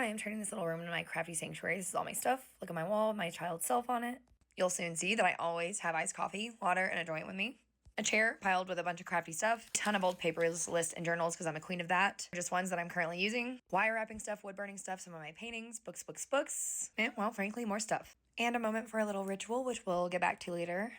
am turning this little room into my crafty sanctuary. This is all my stuff. Look at my wall, my child's self on it. You'll soon see that I always have iced coffee, water, and a joint with me. A chair piled with a bunch of crafty stuff. Ton of old papers, lists, and journals because I'm a queen of that. Just ones that I'm currently using. Wire wrapping stuff, wood burning stuff, some of my paintings, books. And, well, frankly, more stuff. And a moment for a little ritual, which we'll get back to later.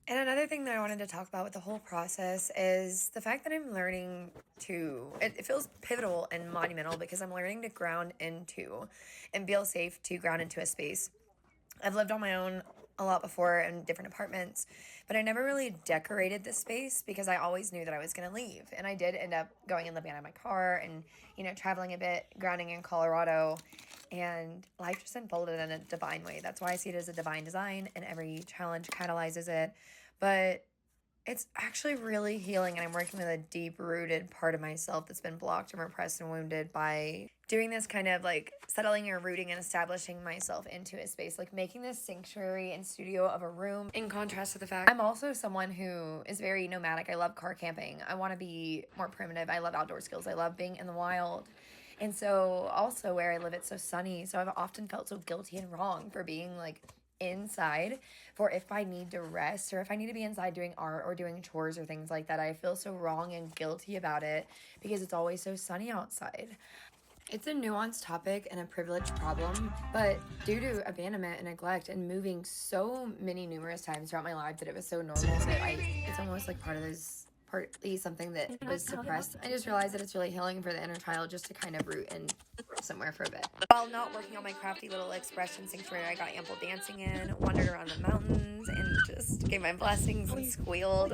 And another thing that I wanted to talk about with the whole process is the fact that I'm learning to, it feels pivotal and monumental because I'm learning to ground into and feel safe to ground into a space. I've lived on my own a lot before in different apartments, but I never really decorated the space because I always knew that I was going to leave. And I did end up going and living out of my car and, traveling a bit, grounding in Colorado. And life just unfolded in a divine way. That's why I see it as a divine design, and every challenge catalyzes it. But it's actually really healing, and I'm working with a deep-rooted part of myself that's been blocked and repressed and wounded by doing this kind of like settling or rooting and establishing myself into a space, like making this sanctuary and studio of a room. In contrast to the fact I'm also someone who is very nomadic. I love car camping. I want to be more primitive. I love outdoor skills. I love being in the wild. And so also where I live, it's so sunny. So I've often felt so guilty and wrong for being like inside, for if I need to rest or if I need to be inside doing art or doing chores or things like that. I feel so wrong and guilty about it because it's always so sunny outside. It's a nuanced topic and a privileged problem, but due to abandonment and neglect and moving so many numerous times throughout my life that it was so normal that it's almost like partly something that was suppressed. I just realized that it's really healing for the inner child just to kind of root in somewhere for a bit. While not working on my crafty little expression sanctuary, I got ample dancing in, wandered around the mountains, and just gave my blessings and squealed,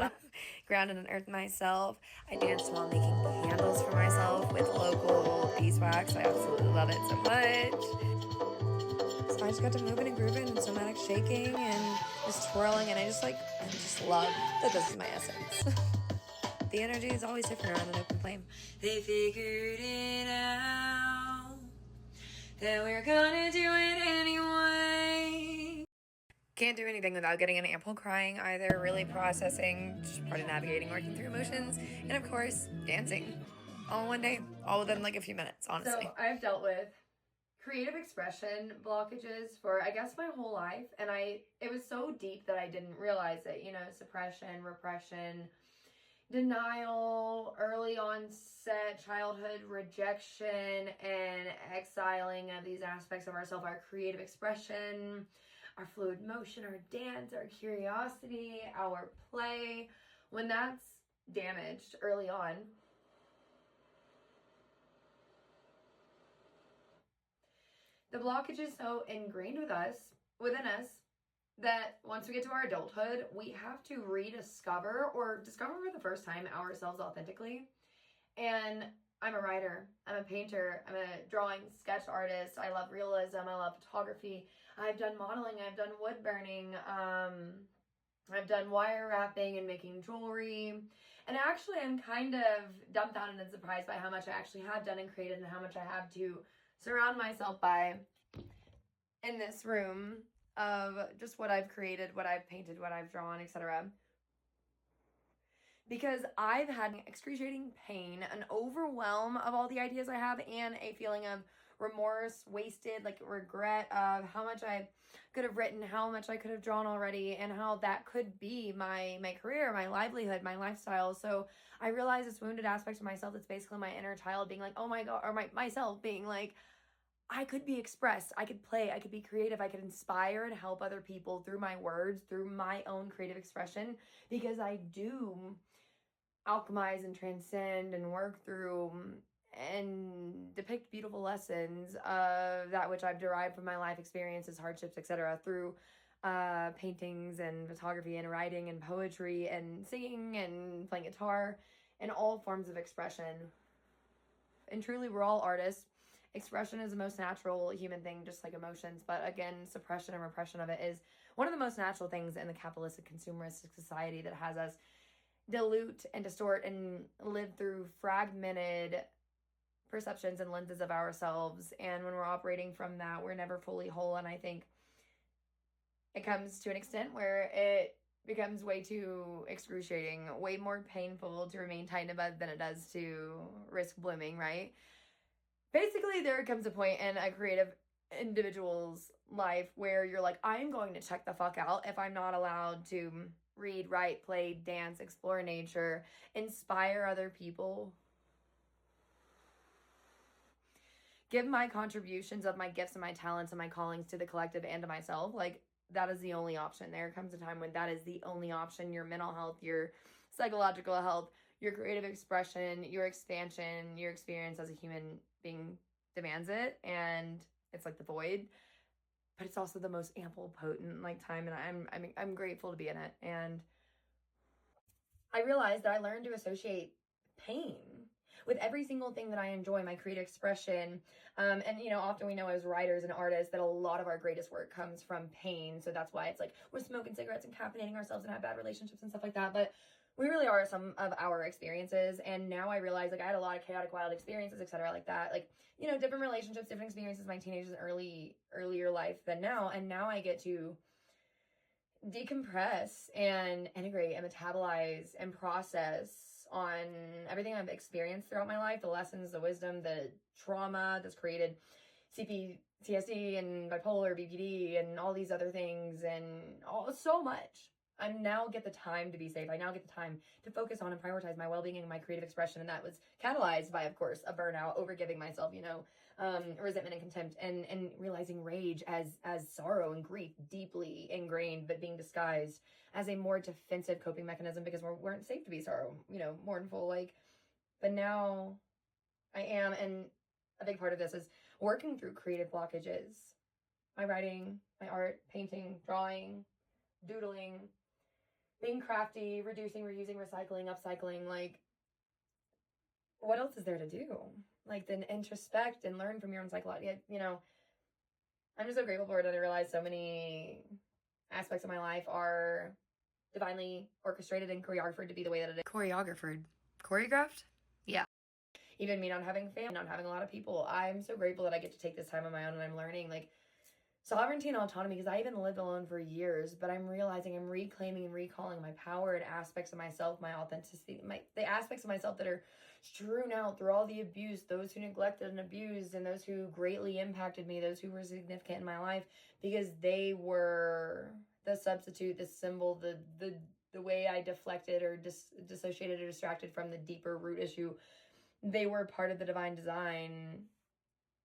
grounded and earthed myself. I danced while making candles for myself with local beeswax. I absolutely love it so much. So I just got to moving and grooving and somatic shaking and just twirling, and I just love that this is my essence. The energy is always different around an open flame. They figured it out that we're gonna do it anyway. Can't do anything without getting an ample crying either, really processing, just part of navigating, working through emotions, and of course, dancing. All in one day, all within like a few minutes, honestly. So I've dealt with creative expression blockages for, I guess, my whole life. And it was so deep that I didn't realize it, suppression, repression, denial, early onset childhood rejection, and exiling of these aspects of ourselves, our creative expression, our fluid motion, our dance, our curiosity, our play. When that's damaged early on, the blockage is so ingrained within us, that once we get to our adulthood, we have to rediscover or discover for the first time ourselves authentically. And I'm a writer, I'm a painter, I'm a drawing sketch artist. I love realism, I love photography. I've done modeling, I've done wood burning, I've done wire wrapping and making jewelry. And actually, I'm kind of dumbfounded and surprised by how much I actually have done and created, and how much I have to surround myself by in this room of just what I've created, what I've painted, what I've drawn, etc. Because I've had excruciating pain, an overwhelm of all the ideas I have, and a feeling of remorse, wasted, like regret of how much I could have written, how much I could have drawn already, and how that could be my career, my livelihood, my lifestyle. So I realize this wounded aspect of myself that's basically my inner child being like, oh my God, or myself being like, I could be expressed, I could play, I could be creative, I could inspire and help other people through my words, through my own creative expression, because I do alchemize and transcend and work through and depict beautiful lessons of that which I've derived from my life experiences, hardships, etc., through paintings and photography and writing and poetry and singing and playing guitar and all forms of expression. And truly, we're all artists. Expression is the most natural human thing, just like emotions. But again, suppression and repression of it is one of the most natural things in the capitalistic consumeristic society that has us dilute and distort and live through fragmented perceptions and lenses of ourselves. And when we're operating from that, we're never fully whole. And I think it comes to an extent where it becomes way too excruciating, way more painful to remain tight in a bud than it does to risk blooming, right? basically there comes a point in a creative individual's life where you're like, I'm going to check the fuck out if I'm not allowed to read, write, play, dance, explore nature, inspire other people, give my contributions of my gifts and my talents and my callings to the collective and to myself. Like, that is the only option. There comes a time when that is the only option. Your mental health, your psychological health, your creative expression, your expansion, your experience as a human being demands it. And it's like the void, but it's also the most ample, potent like time. And I'm grateful to be in it. And I realized that I learned to associate pain with every single thing that I enjoy, my creative expression. And, you know, often we know as writers and artists that a lot of our greatest work comes from pain. So that's why it's like we're smoking cigarettes and caffeinating ourselves and have bad relationships and stuff like that. But we really are some of our experiences. And now I realize, like, I had a lot of chaotic, wild experiences, etc., like that. Like, you know, different relationships, different experiences in my teenagers and earlier life than now. And now I get to decompress and integrate and metabolize and process on everything I've experienced throughout my life, the lessons, the wisdom, the trauma that's created CPTSD and bipolar, BPD, and all these other things, and so much. I now get the time to be safe. I now get the time to focus on and prioritize my well-being and my creative expression. And that was catalyzed by, of course, a burnout, overgiving myself, you know, resentment and contempt, and realizing rage as sorrow and grief, deeply ingrained, but being disguised as a more defensive coping mechanism because we weren't safe to be sorrow, you know, mournful, like. But now I am, and a big part of this is working through creative blockages. My writing, my art, painting, drawing, doodling, being crafty, reducing, reusing, recycling, upcycling. Like, what else is there to do? Like, then introspect and learn from your own psychology. You know, I'm just so grateful for it. And I realize so many aspects of my life are divinely orchestrated and choreographed to be the way that it is. Choreographed? Yeah. Even me not having family, not having a lot of people. I'm so grateful that I get to take this time on my own and I'm learning, like, sovereignty and autonomy, because I even lived alone for years, but I'm realizing I'm reclaiming and recalling my power and aspects of myself, my authenticity, the aspects of myself that are strewn out through all the abuse, those who neglected and abused, and those who greatly impacted me, those who were significant in my life, because they were the substitute, the symbol, the way I deflected or dissociated or distracted from the deeper root issue. They were part of the divine design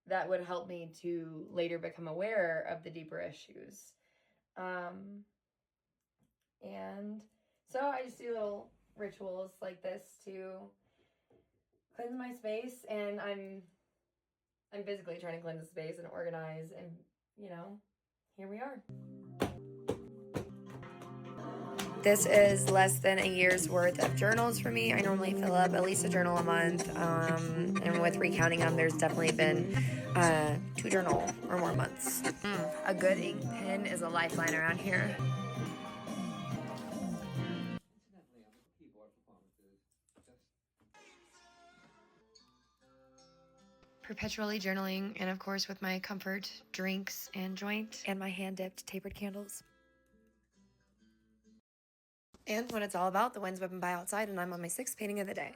that would help me to later become aware of the deeper issues. And so I just do little rituals like this to cleanse my space, and I'm physically trying to cleanse the space and organize, and, you know, here we are. This is less than a year's worth of journals for me. I normally fill up at least a journal a month, and with recounting them, there's definitely been 2 journal or more months. A good ink pen is a lifeline around here. Perpetually journaling, and of course with my comfort drinks and joint, and my hand-dipped tapered candles. And when it's all about, the wind's whipping by outside and I'm on my 6th painting of the day.